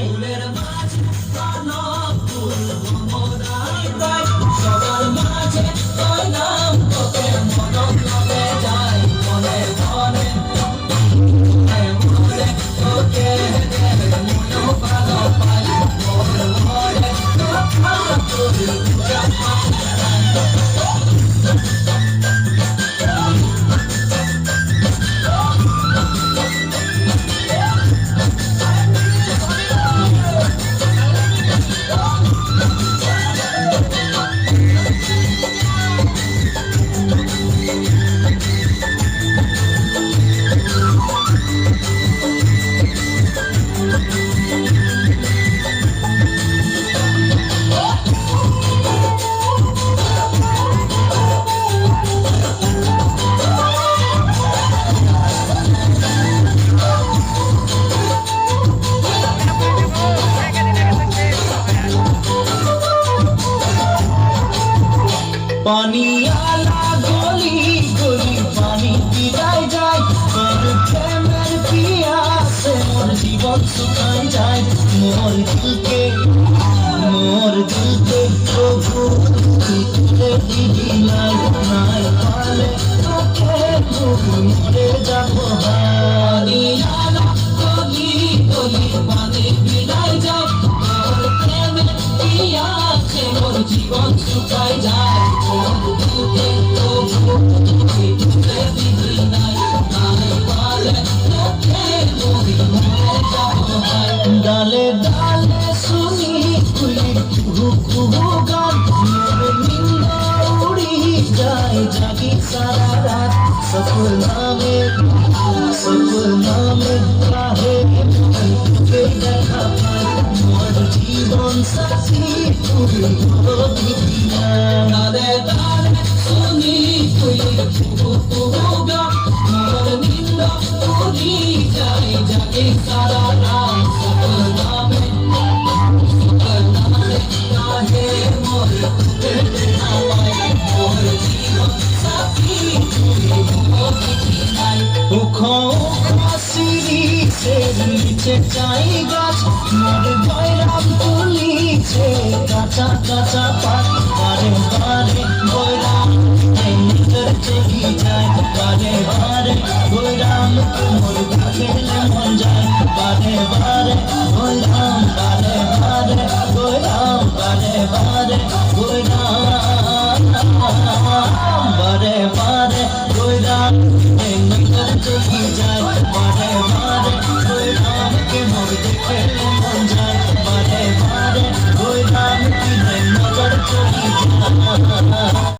ফুলের মাঝে কনক ফুল ভ্রমরাই তাই সবার মাঝে তোর নাম তোকে মনক লগে যায় মনে মনে মনে মনে তোকে মনে ভালো পাই মনে মনে তোর পূজা पानी आला गली गली पानी पिलाई जाए तोर प्रेमेर पियासे मोर जीवन सुखाई जाए मोर दिल के प्रभु तुझे दीदी नाई नाई पाले तोके मरे जाबो पानी आला गली गली पानी पिलाई जाए तोर प्रेमेर पियासे मोर जीवन सुखाई जाए डाले डाले सुनी कुली कुहू गान मेरे निंदा उड़ी जाए जागी सारा रात सपना में काहे के देखा पाए मोर जीवन साथी तुरी हो बिटिया डाले डाले सुनी कुली कुहू गान मेरे निंदा उड़ी जाए जागी सारा रात চাই গাছ মোর বৈরাম তুলিছে কাঁচা কাঁচা পাত বারে বারে বৈরাম নিজের চেকি যায় বারে বারে বৈরাম মোর খেলে মন যায় বারে বারে